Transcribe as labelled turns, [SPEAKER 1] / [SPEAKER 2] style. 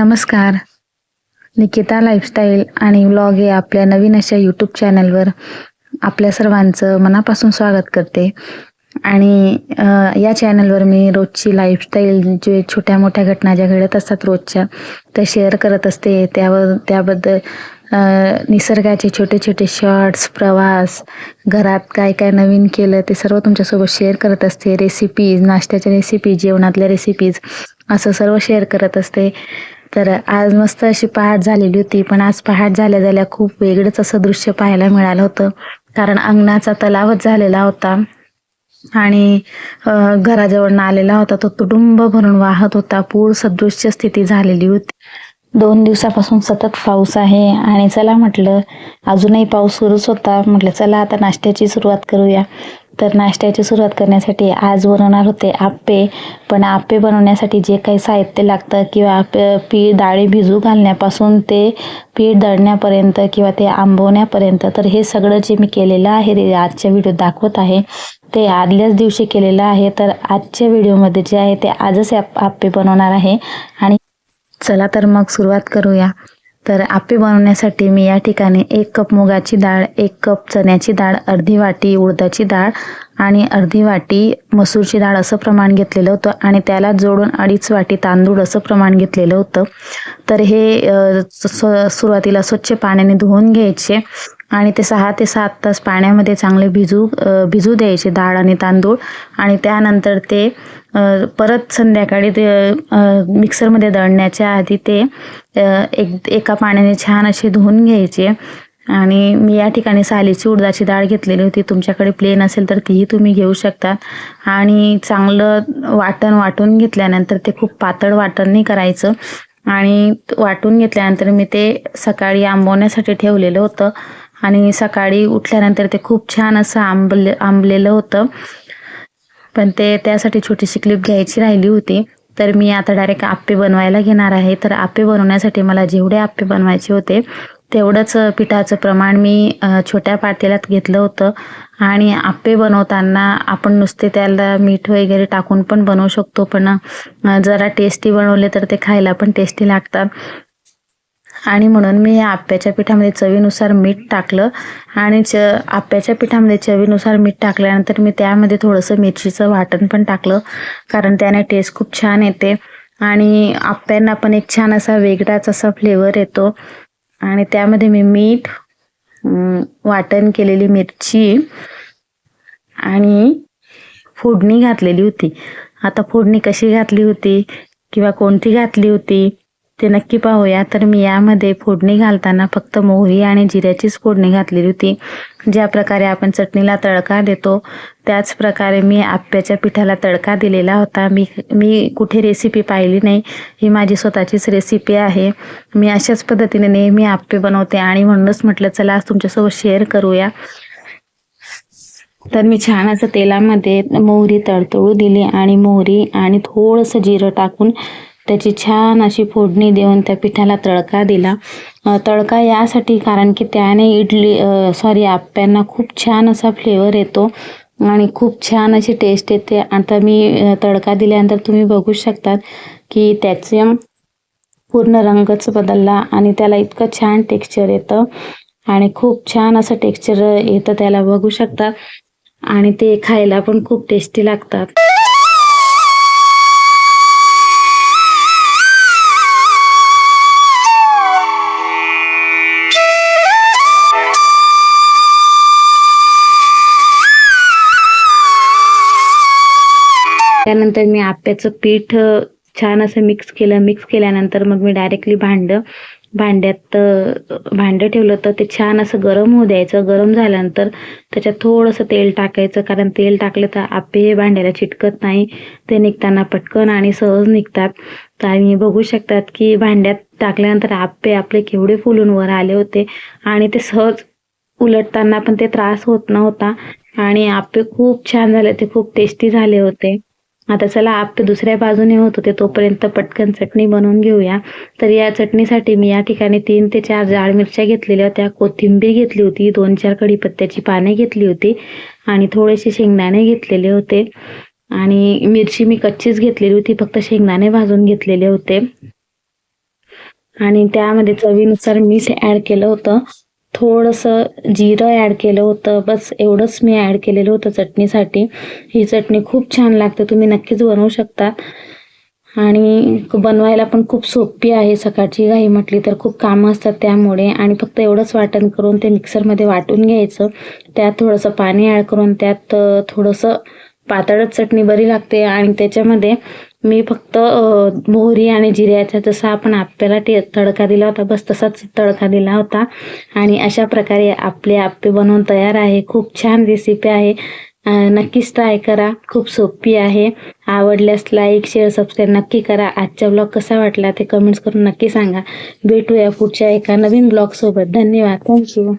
[SPEAKER 1] नमस्कार. निकिता लाईफस्टाईल आणि व्लॉग या आपल्या नवीन अशा यूट्यूब चॅनलवर आपल्या सर्वांचं मनापासून स्वागत करते. आणि या चॅनलवर मी रोजची लाईफस्टाईल जे छोट्या मोठ्या घटना ज्या घडत असतात रोजच्या त्या शेअर करत असते. त्याबद्दल निसर्गाचे छोटे छोटे शॉर्ट्स, प्रवास, घरात काय काय नवीन केलं ते सर्व तुमच्यासोबत शेअर करत असते. रेसिपीज, नाश्त्याच्या रेसिपीज, जेवणातल्या रेसिपीज असं सर्व शेअर करत असते. तर आज मस्त अशी पहाट झालेली होती, पण आज पहाट झाल्या झाल्या खूप वेगळंच असं दृश्य पाहायला मिळालं होतं. कारण अंगणाचा तलावच झालेला होता आणि घराजवळनं आलेला होता तो तुडुंब भरून वाहत होता. पूर सदृश्य स्थिती झालेली होती. 2 दिवसापासून सतत पाऊस आहे आणि चला म्हटलं, अजूनही पाऊस सुरूच होता. म्हटलं चला आता नाश्त्याची सुरुवात करूया. तर नाश्त्याची सुरुवात करण्यासाठी आज बनवणार होते आप्पे. पण आप्पे बनवण्यासाठी जे काही साहित्य लागतं किंवा पीठ डाळी भिजू घालण्यापासून ते पीठ दळण्यापर्यंत किंवा ते आंबवण्यापर्यंत, तर हे सगळं जे मी केलेलं आहे आजच्या व्हिडिओत दाखवत आहे ते आदल्याच दिवशी केलेलं आहे. तर आजच्या व्हिडिओमध्ये जे आहे ते आजच आप्पे बनवणार आहे. आणि चला तर मग सुरुवात करूया. तर आप्पे बनवण्यासाठी मी या ठिकाणी 1 कप मुगाची डाळ, 1 कप चण्याची डाळ, अर्धी वाटी उडदाची डाळ आणि अर्धी वाटी मसूरची डाळ असं प्रमाण घेतलेलं होतं आणि त्याला जोडून 2.5 वाटी तांदूळ असं प्रमाण घेतलेलं होतं. तर हे सुरुवातीला स्वच्छ पाण्याने धुवून घ्यायचे आणि ते 6 ते 7 तास पाण्यामध्ये चांगले भिजू द्यायचे डाळ आणि तांदूळ. आणि त्यानंतर ते परत संध्याकाळी ते मिक्सरमध्ये दळण्याच्या आधी ते एका पाण्याने छान असे धुवून घ्यायचे. आणि मी या ठिकाणी सालीची उडदाची डाळ घेतलेली होती. तुमच्याकडे प्लेन असेल तर तीही तुम्ही घेऊ शकता. आणि चांगलं वाटून घेतल्यानंतर ते खूप पातळ वाटण नाही करायचं. आणि वाटून घेतल्यानंतर मी ते सकाळी आंबवण्यासाठी ठेवलेलं होतं आणि सकाळी उठल्यानंतर ते खूप छान असं आंबलेलं होतं. पण त्यासाठी छोटीशी क्लिप घ्यायची राहिली होती. तर मी आता डायरेक्ट आप्पे बनवायला घेणार आहे. तर आप्पे बनवण्यासाठी मला जेवढे आप्पे बनवायचे होते तेवढंच पिठाचं प्रमाण मी छोट्या पातेल्यात घेतलं होतं. आणि आप्पे बनवताना आपण नुसते त्याला मीठ वगैरे टाकून पण बनवू शकतो, पण जरा टेस्टी बनवले तर ते खायला पण टेस्टी लागतात. आणि म्हणून मी या आप्याच्या पिठामध्ये चवीनुसार मीठ टाकलं. आणि आप्याच्या पिठामध्ये चवीनुसार मीठ टाकल्यानंतर मी त्यामध्ये थोडंसं मिरचीचं वाटण पण टाकलं, कारण त्याने टेस्ट खूप छान येते आणि आप्यांना पण एक छान असा वेगळाच असा फ्लेवर येतो. आणि त्यामध्ये मी मीठ, वाटण केलेली मिरची आणि फोडणी घातलेली होती. आता फोडणी कशी घातली होती किंवा कोणती घातली होती ते नक्की पाहूया. तर मी यामध्ये फोडणी घालताना फक्त मोहरी आणि जिऱ्याचीच फोडणी घातलेली होती. ज्या प्रकारे आपण चटणीला तडका देतो त्याच प्रकारे मी आप्याच्या पिठाला तडका दिलेला होता. मी कुठे रेसिपी पाहिली नाही, ही माझी स्वतःचीच रेसिपी आहे. मी अशाच पद्धतीने नेहमी आप्पे बनवते आणि म्हणूनच म्हटलं चला आज तुमच्यासोबत शेअर करूया. तर मी छान असं तेलामध्ये मोहरी तडतडू दिली आणि मोहरी आणि थोडंसं जिरं टाकून त्याची छान अशी फोडणी देऊन त्या पिठाला तडका दिला. तडका यासाठी कारण की त्याने आप्यांना खूप छान असा फ्लेवर येतो आणि खूप छान अशी टेस्ट येते. आता मी तडका दिल्यानंतर तुम्ही बघू शकतात की त्याचे पूर्ण रंगच बदलला आणि त्याला इतकं छान टेक्स्चर येतं आणि खूप छान असं टेक्स्चर येतं त्याला, बघू शकता. आणि ते खायला पण खूप टेस्टी लागतात. त्यानंतर मी आप्याचं पीठ छान असं मिक्स केल्यानंतर मग मी डायरेक्टली भांड्यात ठेवलं होतं. ते छान असं गरम होऊ द्यायचं. गरम झाल्यानंतर त्याच्यात थोडंसं तेल टाकायचं, कारण तेल टाकलं तर आप्पे हे भांड्याला चिटकत नाही, ते निघताना पटकन आणि सहज निघतात. तर आणि बघू शकतात की भांड्यात टाकल्यानंतर आप्पे आपले केवढे फुलून वर आले होते आणि ते सहज उलटताना पण ते त्रास होत नव्हता आणि आप्पे खूप छान झाले, ते खूप टेस्टी झाले होते. आता चला आप्पे दुसऱ्या बाजूने होत होते तोपर्यंत पटकन चटणी बनवून घेऊया. तर या चटणीसाठी मी या ठिकाणी 3 ते 4 जाड मिरच्या घेतलेल्या होत्या, कोथिंबीर घेतली होती, 2-4 कढीपत्त्याची पाने घेतली होती आणि थोडेसे शेंगदाणे घेतलेले होते. आणि मिरची मी कच्चीच घेतलेली होती, फक्त शेंगदाणे भाजून घेतलेले होते. आणि त्यामध्ये चवीनुसार मीठ ॲड केलं होतं. थोडंसं जिरं ॲड केलं होतं. बस एवढंच मी ॲड केलेलं होतं चटणीसाठी. ही चटणी खूप छान लागते. तुम्ही नक्कीच बनवू शकता आणि बनवायला पण खूप सोपी आहे. सकाळची घाई म्हटली तर खूप कामं असतात त्यामुळे. आणि फक्त एवढंच वाटण करून ते मिक्सरमध्ये वाटून घ्यायचं. त्यात थोडंसं पाणी ॲड करून त्यात थोडंसं पातळच चटणी बरी लागते. आणि त्याच्यामध्ये मी फक्त मोहरी आणि जिऱ्याचा जसा आपण आप्याला तडका दिला होता बस तसाच तडका दिला होता. आणि अशा प्रकारे आपले आप्पे बनवून तयार आहे. खूप छान रेसिपी आहे. नक्कीच ट्राय करा. खूप सोपी आहे. आवडल्यास लाईक, शेअर, सबस्क्राईब नक्की करा. आजचा ब्लॉग कसा वाटला ते कमेंट्स करून नक्की सांगा. भेटूया पुढच्या एका नवीन ब्लॉगसोबत. धन्यवाद. थँक्यू.